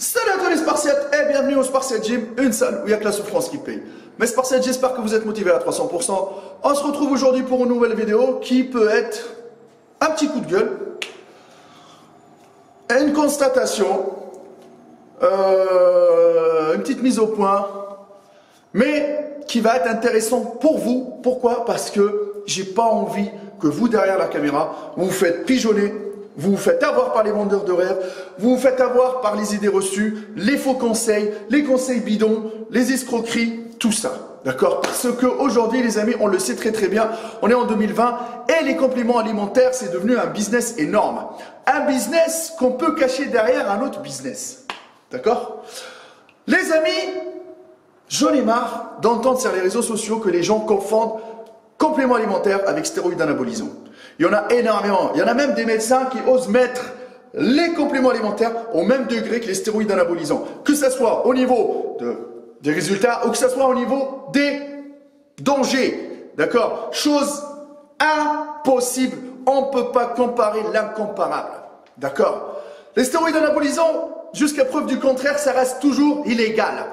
Salut à tous les Spartiates et bienvenue au Spartiate Gym, une salle où il n'y a que la souffrance qui paye. Mes Spartiates, j'espère que vous êtes motivés à 300%. On se retrouve aujourd'hui pour une nouvelle vidéo qui peut être un petit coup de gueule, une constatation, une petite mise au point, mais qui va être intéressant pour vous. Pourquoi? Parce que j'ai pas envie que vous, derrière la caméra, vous vous faites pigeonner, vous vous faites avoir par les vendeurs de rêves, vous vous faites avoir par les idées reçues, les faux conseils, les conseils bidons, les escroqueries, tout ça. D'accord? Parce qu'aujourd'hui, les amis, on le sait très très bien, on est en 2020 et les compléments alimentaires, c'est devenu un business énorme. Un business qu'on peut cacher derrière un autre business. D'accord? Les amis, j'en ai marre d'entendre sur les réseaux sociaux que les gens confondent compléments alimentaires avec stéroïdes anabolisants. Il y en a énormément. Il y en a même des médecins qui osent mettre les compléments alimentaires au même degré que les stéroïdes anabolisants. Que ce soit au niveau des résultats ou que ce soit au niveau des dangers. D'accord? Chose impossible. On ne peut pas comparer l'incomparable. D'accord? Les stéroïdes anabolisants, jusqu'à preuve du contraire, ça reste toujours illégal.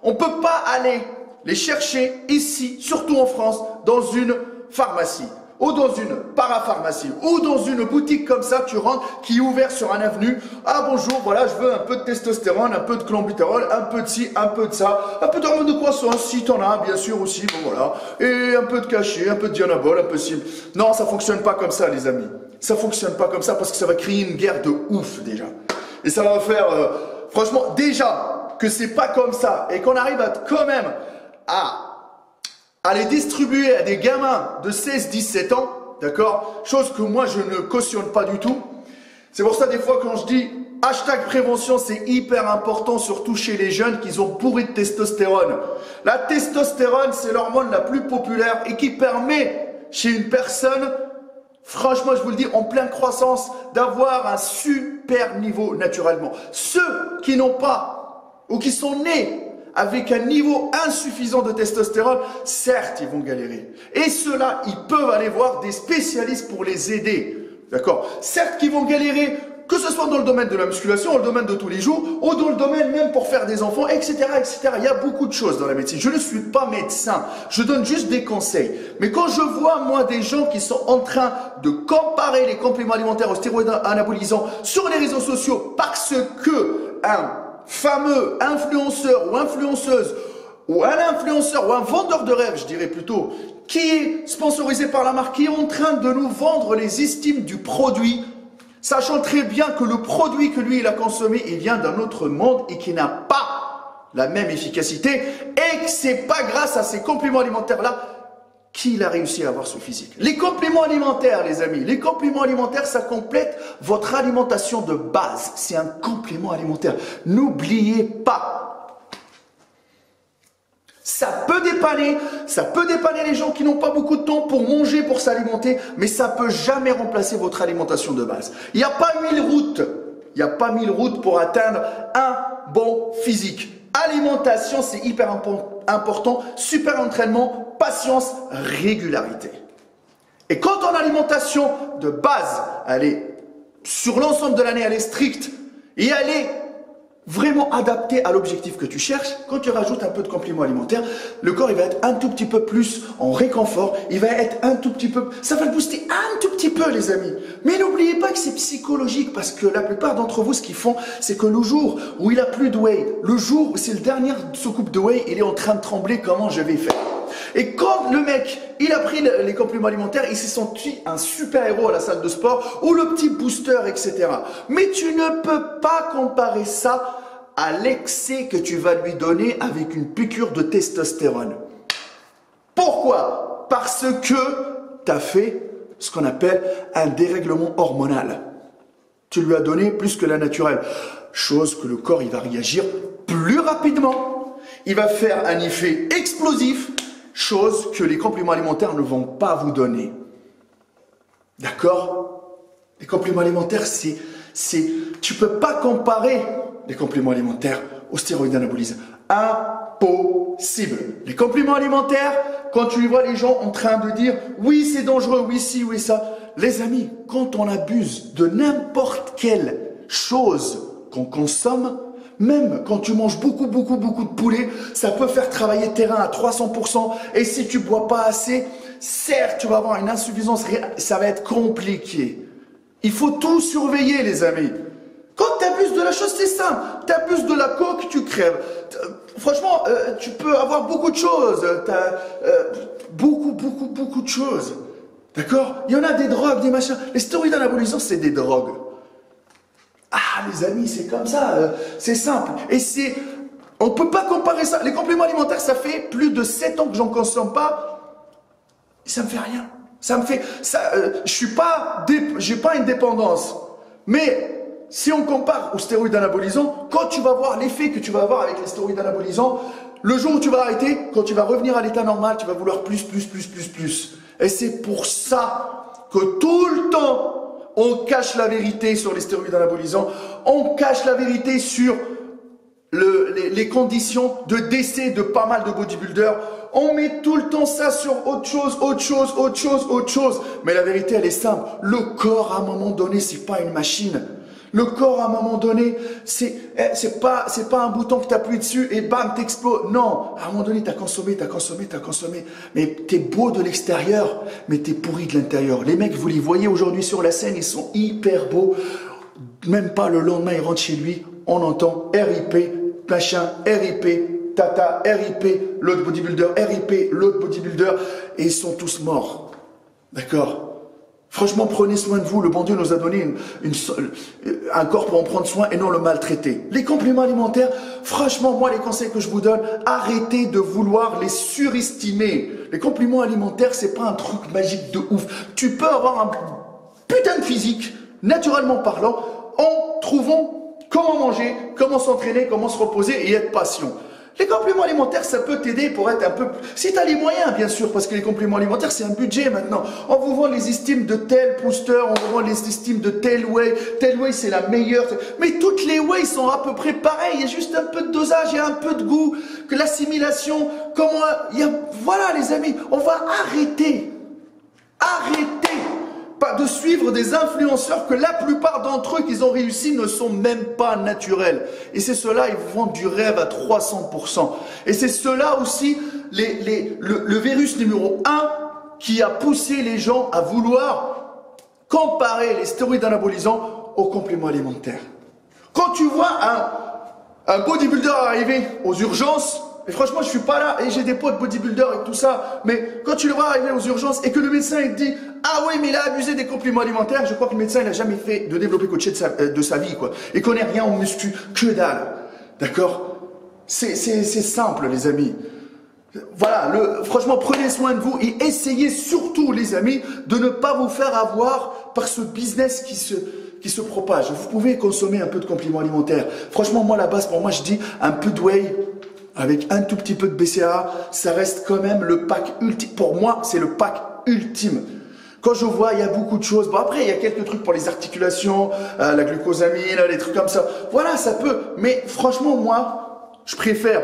On ne peut pas aller les chercher ici, surtout en France, dans une pharmacie ou dans une parapharmacie ou dans une boutique comme ça, tu rentres, qui est ouverte sur un avenue. Ah bonjour, voilà, je veux un peu de testostérone, un peu de clenbuterol, un peu de ci, un peu de ça, un peu d'hormone de croissance, si t'en as, bien sûr aussi, bon voilà, et un peu de cachet, un peu de dianabol, un peu ci. Non, ça fonctionne pas comme ça, les amis. Ça fonctionne pas comme ça parce que ça va créer une guerre de ouf déjà. Et ça va faire, franchement, déjà que c'est pas comme ça et qu'on arrive à quand même à les distribuer à des gamins de 16-17 ans, d'accord? Chose que moi je ne cautionne pas du tout. C'est pour ça des fois quand je dis hashtag prévention, c'est hyper important, surtout chez les jeunes qui ont pourri de testostérone. La testostérone, c'est l'hormone la plus populaire et qui permet chez une personne, franchement je vous le dis, en pleine croissance, d'avoir un super niveau naturellement. Ceux qui n'ont pas ou qui sont nés avec un niveau insuffisant de testostérone, certes, ils vont galérer. Et ceux-là, ils peuvent aller voir des spécialistes pour les aider. D'accord? Certes, qu'ils vont galérer, que ce soit dans le domaine de la musculation, dans le domaine de tous les jours, ou dans le domaine même pour faire des enfants, etc., etc. Il y a beaucoup de choses dans la médecine. Je ne suis pas médecin. Je donne juste des conseils. Mais quand je vois, moi, des gens qui sont en train de comparer les compléments alimentaires aux stéroïdes anabolisants sur les réseaux sociaux parce que un fameux influenceur ou influenceuse ou un influenceur ou un vendeur de rêve, je dirais plutôt, qui est sponsorisé par la marque, qui est en train de nous vendre les estimes du produit, sachant très bien que le produit que lui il a consommé, il vient d'un autre monde et qui n'a pas la même efficacité et que c'est pas grâce à ces compléments alimentaires là qu'il a réussi à avoir ce physique. Les compléments alimentaires, les amis, les compléments alimentaires, ça complète votre alimentation de base. C'est un complément alimentaire. N'oubliez pas. Ça peut dépanner les gens qui n'ont pas beaucoup de temps pour manger, pour s'alimenter, mais ça peut jamais remplacer votre alimentation de base. Il n'y a pas 1000 routes. Il n'y a pas 1000 routes pour atteindre un bon physique. Alimentation, c'est hyper important. Super entraînement, patience, régularité. Et quand ton alimentation de base, elle est sur l'ensemble de l'année, elle est stricte et elle est vraiment adaptée à l'objectif que tu cherches, quand tu rajoutes un peu de compléments alimentaires, le corps il va être un tout petit peu plus en réconfort, il va être un tout petit peu, ça va le booster un tout petit peu les amis. Mais n'oubliez pas que c'est psychologique parce que la plupart d'entre vous ce qu'ils font, c'est que le jour où il a plus de whey, le jour où c'est le dernier soucoupe de whey, il est en train de trembler comment je vais faire. Et quand le mec, il a pris les compléments alimentaires, il s'est senti un super héros à la salle de sport ou le petit booster, etc. Mais tu ne peux pas comparer ça à l'excès que tu vas lui donner avec une piqûre de testostérone. Pourquoi? Parce que tu as fait ce qu'on appelle un dérèglement hormonal. Tu lui as donné plus que la naturelle. Chose que le corps, il va réagir plus rapidement. Il va faire un effet explosif. Chose que les compléments alimentaires ne vont pas vous donner. D'accord? Les compléments alimentaires, tu ne peux pas comparer les compléments alimentaires aux stéroïdes anabolisants. Impossible. Les compléments alimentaires, quand tu vois les gens en train de dire « oui, c'est dangereux, oui, ci, oui, ça », les amis, quand on abuse de n'importe quelle chose qu'on consomme, Même quand tu manges beaucoup de poulet, ça peut faire travailler tes reins à 300%. Et si tu bois pas assez, certes, tu vas avoir une insuffisance rénale. Ça va être compliqué. Il faut tout surveiller, les amis. Quand tu abuses de la chose, c'est simple. Tu abuses de la coke, tu crèves. Franchement, tu peux avoir beaucoup de choses. Beaucoup de choses. D'accord? Il y en a des drogues, des machins. Les stéroïdes anabolisants, c'est des drogues. Ah, les amis, c'est comme ça. C'est simple. Et c'est... On ne peut pas comparer ça. Les compléments alimentaires, ça fait plus de 7 ans que j'en consomme pas. Et ça me fait rien. Ça me fait... j'ai pas une dépendance. Mais... si on compare aux stéroïdes anabolisants, quand tu vas voir l'effet que tu vas avoir avec les stéroïdes anabolisants, le jour où tu vas arrêter, quand tu vas revenir à l'état normal, tu vas vouloir plus. Et c'est pour ça que tout le temps, on cache la vérité sur les stéroïdes anabolisants, on cache la vérité sur les conditions de décès de pas mal de bodybuilders. On met tout le temps ça sur autre chose. Mais la vérité, elle est simple. Le corps, à un moment donné, c'est pas une machine. Le corps, à un moment donné, c'est pas un bouton que tu appuies dessus et bam, t'exploses. Non, à un moment donné, t'as consommé. Mais t'es beau de l'extérieur, mais t'es pourri de l'intérieur. Les mecs, vous les voyez aujourd'hui sur la scène, ils sont hyper beaux. Même pas le lendemain, ils rentrent chez lui, on entend RIP, machin, RIP, tata, RIP, l'autre bodybuilder, RIP, l'autre bodybuilder, et ils sont tous morts. D'accord? Franchement, prenez soin de vous. Le bon Dieu nous a donné un corps pour en prendre soin et non le maltraiter. Les compléments alimentaires, franchement, moi, les conseils que je vous donne, arrêtez de vouloir les surestimer. Les compléments alimentaires, c'est pas un truc magique de ouf. Tu peux avoir un putain de physique, naturellement parlant, en trouvant comment manger, comment s'entraîner, comment se reposer et être patient. Les compléments alimentaires, ça peut t'aider pour être un peu... Si tu as les moyens, bien sûr, parce que les compléments alimentaires, c'est un budget maintenant. On vous vend les estimes de tel booster, on vous vend les estimes de tel whey. Tel whey, c'est la meilleure. Mais toutes les whey sont à peu près pareilles. Il y a juste un peu de dosage, il y a un peu de goût, que l'assimilation, comment... Voilà, les amis, on va arrêter. Pas de suivre des influenceurs que la plupart d'entre eux qu'ils ont réussi ne sont même pas naturels. Et c'est ceux-là, ils vous vendent du rêve à 300%. Et c'est ceux-là aussi, le virus numéro 1 qui a poussé les gens à vouloir comparer les stéroïdes anabolisants aux compléments alimentaires. Quand tu vois un bodybuilder arriver aux urgences, et franchement, je suis pas là, et j'ai des potes bodybuilders et tout ça, mais quand tu le vois arriver aux urgences et que le médecin il te dit « Ah oui, mais il a abusé des compléments alimentaires », je crois que le médecin il n'a jamais fait de développé couché de sa vie, quoi. Il connaît rien en muscu, que dalle. D'accord? C'est simple, les amis. Voilà, franchement, prenez soin de vous et essayez surtout, les amis, de ne pas vous faire avoir par ce business qui se propage. Vous pouvez consommer un peu de compléments alimentaires. Franchement, moi, la base, pour moi, je dis un peu de whey, avec un tout petit peu de BCAA, ça reste quand même le pack ultime. Pour moi, c'est le pack ultime. Quand je vois, il y a beaucoup de choses. Bon, après, il y a quelques trucs pour les articulations, la glucosamine, les trucs comme ça. Voilà, ça peut. Mais franchement, moi, je préfère.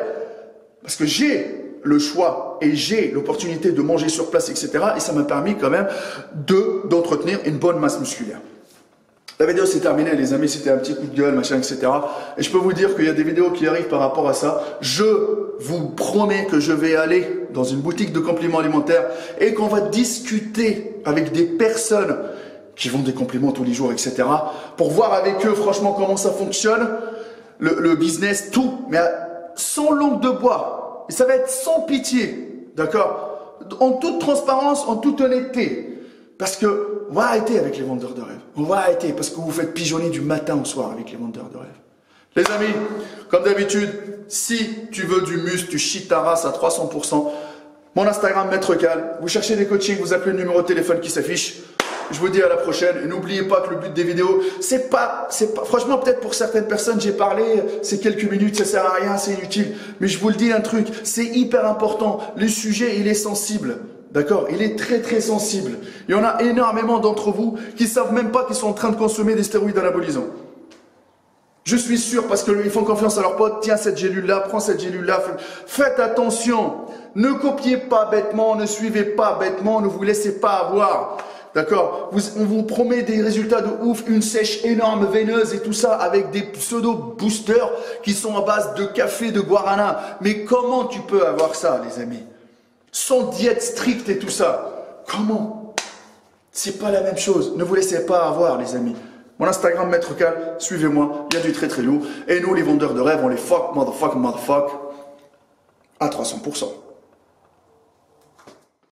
Parce que j'ai le choix et j'ai l'opportunité de manger sur place, etc. Et ça m'a permis quand même d'entretenir une bonne masse musculaire. La vidéo c'est terminé, les amis, c'était un petit coup de gueule, machin, etc. Et je peux vous dire qu'il y a des vidéos qui arrivent par rapport à ça. Je vous promets que je vais aller dans une boutique de compléments alimentaires et qu'on va discuter avec des personnes qui vendent des compléments tous les jours, etc. pour voir avec eux, franchement, comment ça fonctionne, le business, tout, mais sans langue de bois. Et ça va être sans pitié, d'accord? En toute transparence, en toute honnêteté. Parce que on va arrêter avec les vendeurs de rêve. On va arrêter parce que vous faites pigeonner du matin au soir avec les vendeurs de rêve. Les amis, comme d'habitude, si tu veux du muscle, tu chies ta race à 300%. Mon Instagram, Maître Cal. Vous cherchez des coachings, vous appelez le numéro de téléphone qui s'affiche. Je vous dis à la prochaine. Et n'oubliez pas que le but des vidéos, c'est pas, franchement, peut-être pour certaines personnes, j'ai parlé, c'est quelques minutes, ça sert à rien, c'est inutile. Mais je vous le dis un truc, c'est hyper important. Le sujet, il est sensible. D'accord? Il est très très sensible. Il y en a énormément d'entre vous qui ne savent même pas qu'ils sont en train de consommer des stéroïdes anabolisants. Je suis sûr parce qu'ils font confiance à leurs potes. Tiens cette gélule-là, prends cette gélule-là. Faites attention. Ne copiez pas bêtement, ne suivez pas bêtement, ne vous laissez pas avoir. D'accord? On vous promet des résultats de ouf, une sèche énorme, veineuse et tout ça, avec des pseudo-boosters qui sont à base de café, de guarana. Mais comment tu peux avoir ça, les amis? Sans diète stricte et tout ça. Comment? C'est pas la même chose. Ne vous laissez pas avoir, les amis. Mon Instagram, Maître Cal, suivez-moi, il y a du très très lourd. Et nous, les vendeurs de rêves, on les fuck, motherfuck, à 300%.